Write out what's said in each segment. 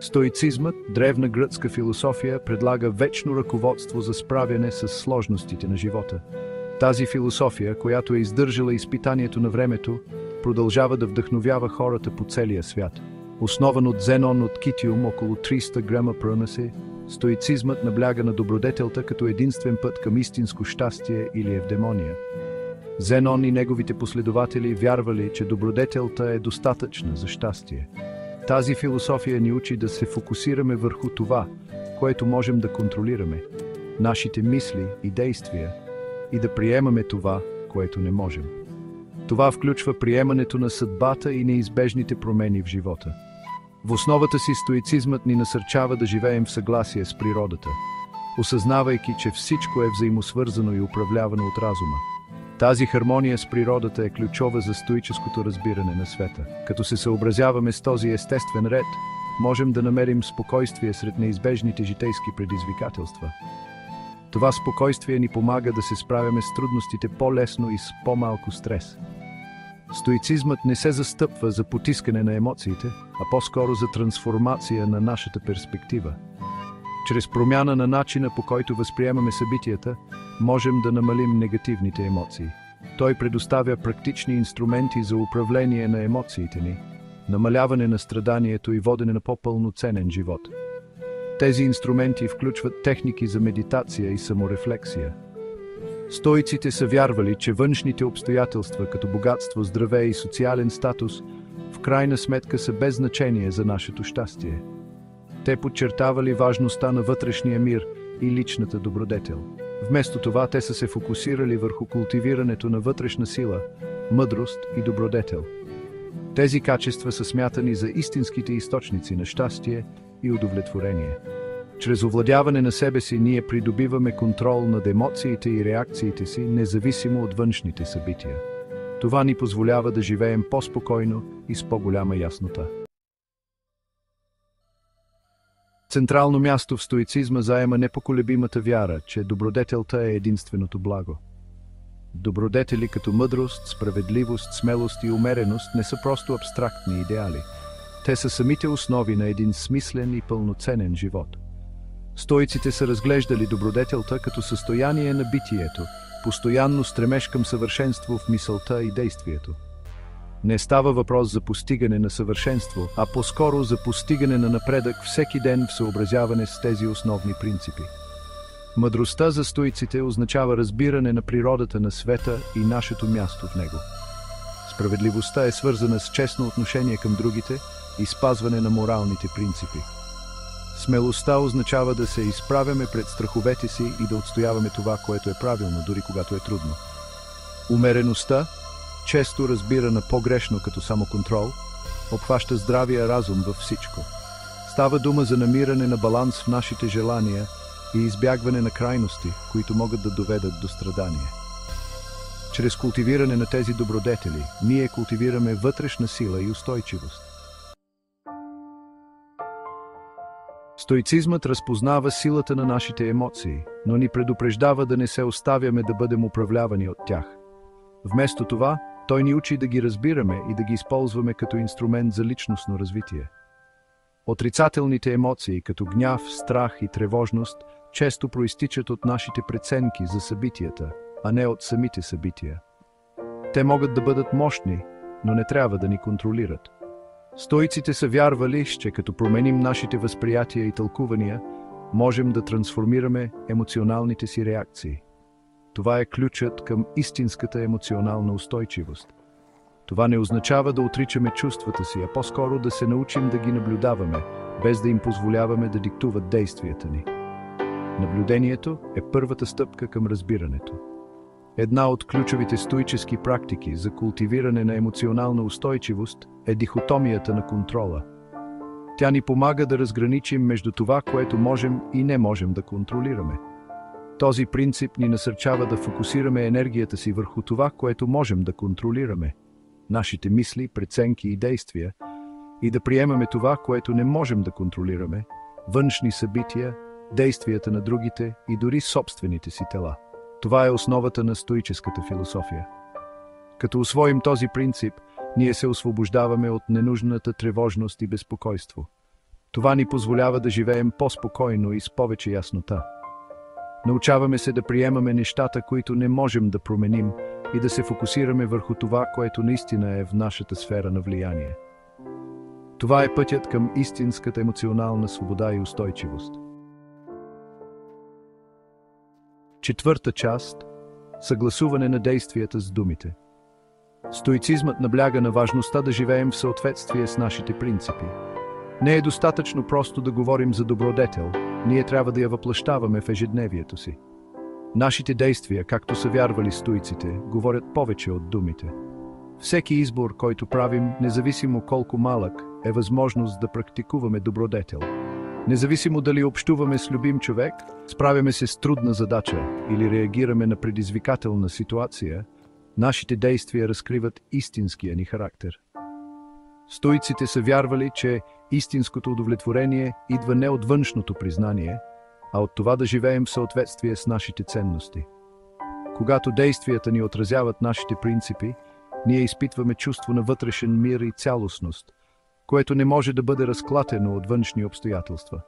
Стоицизмът, древна гръцка философия, предлага вечно ръководство за справяне с сложностите на живота. Тази философия, която е издържала изпитанието на времето, продължава да вдъхновява хората по целия свят. Основан от Зенон от Китиум около 300 грама пърнасе, стоицизмът набляга на добродетелта като единствен път към истинско щастие или евдемония. Зенон и неговите последователи вярвали, че добродетелта е достатъчна за щастие. Тази философия ни учи да се фокусираме върху това, което можем да контролираме, нашите мисли и действия, и да приемаме това, което не можем. Това включва приемането на съдбата и неизбежните промени в живота. В основата си стоицизмът ни насърчава да живеем в съгласие с природата, осъзнавайки, че всичко е взаимосвързано и управлявано от разума. Тази хармония с природата е ключова за стоическото разбиране на света. Като се съобразяваме с този естествен ред, можем да намерим спокойствие сред неизбежните житейски предизвикателства. Това спокойствие ни помага да се справяме с трудностите по-лесно и с по-малко стрес. Стоицизмът не се застъпва за потискане на емоциите, а по-скоро за трансформация на нашата перспектива. Чрез промяна на начина, по който възприемаме събитията, можем да намалим негативните емоции. Той предоставя практични инструменти за управление на емоциите ни, намаляване на страданието и водене на по-пълноценен живот. Тези инструменти включват техники за медитация и саморефлексия. Стоиците са вярвали, че външните обстоятелства, като богатство, здраве и социален статус, в крайна сметка са без значение за нашето щастие. Те подчертавали важността на вътрешния мир и личната добродетел. Вместо това, те са се фокусирали върху култивирането на вътрешна сила, мъдрост и добродетел. Тези качества са смятани за истинските източници на щастие и удовлетворение. Чрез овладяване на себе си ние придобиваме контрол над емоциите и реакциите си, независимо от външните събития. Това ни позволява да живеем по-спокойно и с по-голяма яснота. Централно място в стоицизма заема непоколебимата вяра, че добродетелта е единственото благо. Добродетели като мъдрост, справедливост, смелост и умереност не са просто абстрактни идеали. Те са самите основи на един смислен и пълноценен живот. Стоиците са разглеждали добродетелта като състояние на битието, постоянно стремеж към съвършенство в мисълта и действието. Не става въпрос за постигане на съвършенство, а по-скоро за постигане на напредък всеки ден в съобразяване с тези основни принципи. Мъдростта за стоиците означава разбиране на природата на света и нашето място в него. Справедливостта е свързана с честно отношение към другите и спазване на моралните принципи. Смелостта означава да се изправяме пред страховете си и да отстояваме това, което е правилно, дори когато е трудно. Умереността, често разбирана погрешно като самоконтрол, обхваща здравия разум във всичко. Става дума за намиране на баланс в нашите желания и избягване на крайности, които могат да доведат до страдание. Чрез култивиране на тези добродетели, ние култивираме вътрешна сила и устойчивост. Стоицизмът разпознава силата на нашите емоции, но ни предупреждава да не се оставяме да бъдем управлявани от тях. Вместо това, той ни учи да ги разбираме и да ги използваме като инструмент за личностно развитие. Отрицателните емоции, като гняв, страх и тревожност, често проистичат от нашите преценки за събитията, а не от самите събития. Те могат да бъдат мощни, но не трябва да ни контролират. Стоиците са вярвали, че като променим нашите възприятия и тълкувания, можем да трансформираме емоционалните си реакции. Това е ключът към истинската емоционална устойчивост. Това не означава да отричаме чувствата си, а по-скоро да се научим да ги наблюдаваме, без да им позволяваме да диктуват действията ни. Наблюдението е първата стъпка към разбирането. Една от ключовите стоически практики за култивиране на емоционална устойчивост е дихотомията на контрола. Тя ни помага да разграничим между това, което можем и не можем да контролираме. Този принцип ни насърчава да фокусираме енергията си върху това, което можем да контролираме, нашите мисли, преценки и действия, и да приемаме това, което не можем да контролираме, външни събития, действията на другите и дори собствените си тела. Това е основата на стоическата философия. Като усвоим този принцип, ние се освобождаваме от ненужната тревожност и безпокойство. Това ни позволява да живеем по-спокойно и с повече яснота. Научаваме се да приемаме нещата, които не можем да променим, и да се фокусираме върху това, което наистина е в нашата сфера на влияние. Това е пътят към истинската емоционална свобода и устойчивост. Четвърта част – съгласуване на действията с думите. Стоицизмът набляга на важността да живеем в съответствие с нашите принципи. Не е достатъчно просто да говорим за добродетел, ние трябва да я въплъщаваме в ежедневието си. Нашите действия, както са вярвали стоиците, говорят повече от думите. Всеки избор, който правим, независимо колко малък, е възможност да практикуваме добродетел. Независимо дали общуваме с любим човек, справяме се с трудна задача или реагираме на предизвикателна ситуация, нашите действия разкриват истинския ни характер. Стоиците са вярвали, че истинското удовлетворение идва не от външното признание, а от това да живеем в съответствие с нашите ценности. Когато действията ни отразяват нашите принципи, ние изпитваме чувство на вътрешен мир и цялостност, което не може да бъде разклатено от външни обстоятелства.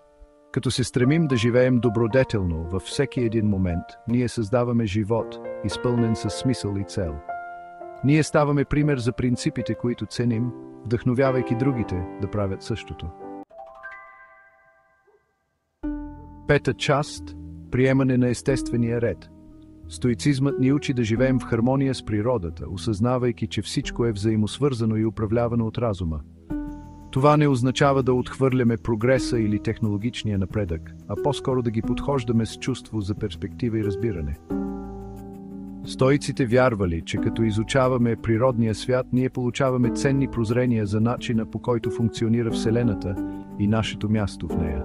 Като се стремим да живеем добродетелно във всеки един момент, ние създаваме живот, изпълнен със смисъл и цел. Ние ставаме пример за принципите, които ценим, вдъхновявайки другите да правят същото. Пета част – приемане на естествения ред. Стоицизмът ни учи да живеем в хармония с природата, осъзнавайки, че всичко е взаимосвързано и управлявано от разума. Това не означава да отхвърляме прогреса или технологичния напредък, а по-скоро да ги подхождаме с чувство за перспектива и разбиране. Стоиците вярвали, че като изучаваме природния свят, ние получаваме ценни прозрения за начина, по който функционира Вселената и нашето място в нея.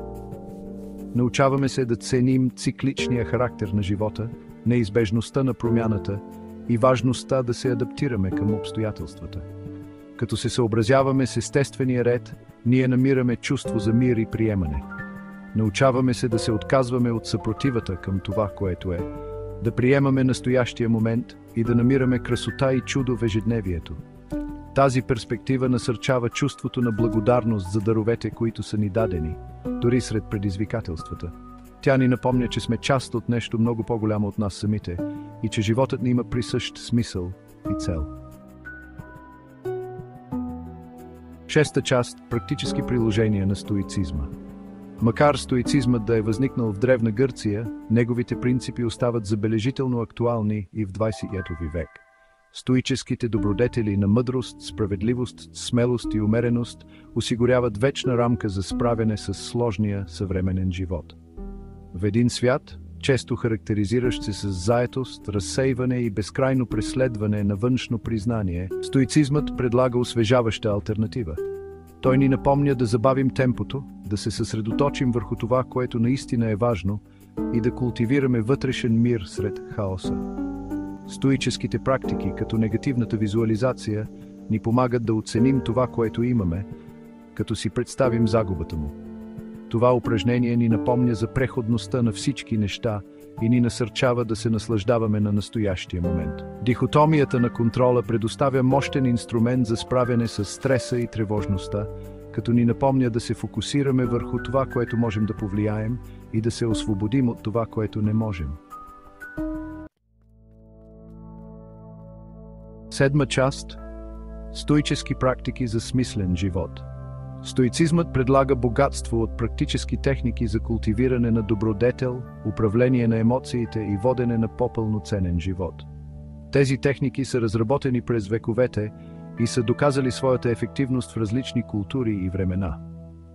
Научаваме се да ценим цикличния характер на живота, неизбежността на промяната и важността да се адаптираме към обстоятелствата. Като се съобразяваме с естествения ред, ние намираме чувство за мир и приемане. Научаваме се да се отказваме от съпротивата към това, което е, да приемаме настоящия момент и да намираме красота и чудо в ежедневието. Тази перспектива насърчава чувството на благодарност за даровете, които са ни дадени, дори сред предизвикателствата. Тя ни напомня, че сме част от нещо много по-голямо от нас самите и че животът ни има присъщ смисъл и цел. Шеста част – практически приложения на стоицизма. Макар стоицизмът да е възникнал в Древна Гърция, неговите принципи остават забележително актуални и в 21 век. Стоическите добродетели на мъдрост, справедливост, смелост и умереност осигуряват вечна рамка за справяне с сложния съвременен живот. В един свят, често характеризиращ се с заетост, разсейване и безкрайно преследване на външно признание, стоицизмът предлага освежаваща алтернатива. Той ни напомня да забавим темпото, да се съсредоточим върху това, което наистина е важно, и да култивираме вътрешен мир сред хаоса. Стоическите практики, като негативната визуализация, ни помагат да оценим това, което имаме, като си представим загубата му. Това упражнение ни напомня за преходността на всички неща и ни насърчава да се наслаждаваме на настоящия момент. Дихотомията на контрола предоставя мощен инструмент за справяне с стреса и тревожността, като ни напомня да се фокусираме върху това, което можем да повлияем, и да се освободим от това, което не можем. Седма част – стоически практики за смислен живот. Стоицизмът предлага богатство от практически техники за култивиране на добродетел, управление на емоциите и водене на по-пълноценен живот. Тези техники са разработени през вековете и са доказали своята ефективност в различни култури и времена.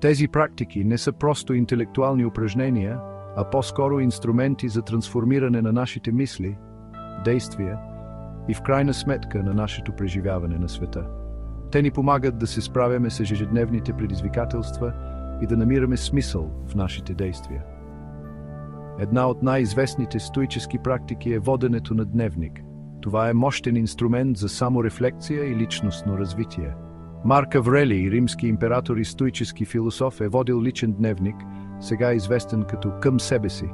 Тези практики не са просто интелектуални упражнения, а по-скоро инструменти за трансформиране на нашите мисли, действия и в крайна сметка на нашето преживяване на света. Те ни помагат да се справяме с ежедневните предизвикателства и да намираме смисъл в нашите действия. Една от най-известните стоически практики е воденето на дневник. Това е мощен инструмент за саморефлекция и личностно развитие. Марк Аврелий, римски император и стоически философ, е водил личен дневник, сега известен като «Към себе си»,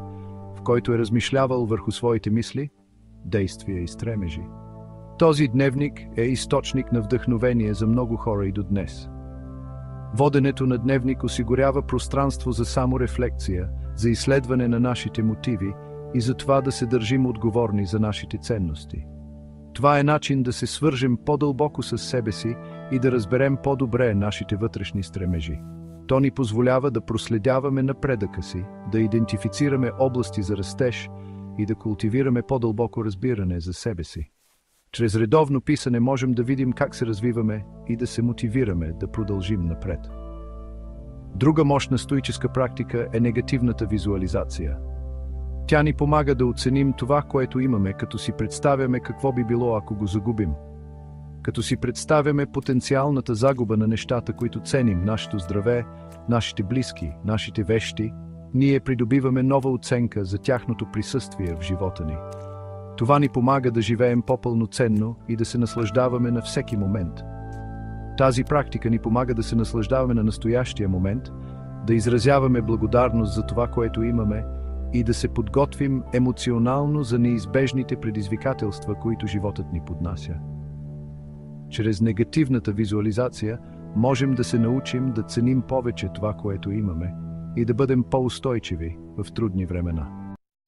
в който е размишлявал върху своите мисли, действия и стремежи. Този дневник е източник на вдъхновение за много хора и до днес. Воденето на дневник осигурява пространство за саморефлекция, за изследване на нашите мотиви и за това да се държим отговорни за нашите ценности. Това е начин да се свържем по-дълбоко с себе си и да разберем по-добре нашите вътрешни стремежи. То ни позволява да проследяваме напредъка си, да идентифицираме области за растеж и да култивираме по-дълбоко разбиране за себе си. Чрез редовно писане можем да видим как се развиваме и да се мотивираме да продължим напред. Друга мощна стоическа практика е негативната визуализация. Тя ни помага да оценим това, което имаме, като си представяме какво би било, ако го загубим. Като си представяме потенциалната загуба на нещата, които ценим, нашето здраве, нашите близки, нашите вещи, ние придобиваме нова оценка за тяхното присъствие в живота ни. Това ни помага да живеем по-пълноценно и да се наслаждаваме на всеки момент. Тази практика ни помага да се наслаждаваме на настоящия момент, да изразяваме благодарност за това, което имаме и да се подготвим емоционално за неизбежните предизвикателства, които животът ни поднася. Чрез негативната визуализация можем да се научим да ценим повече това, което имаме и да бъдем по-устойчиви в трудни времена.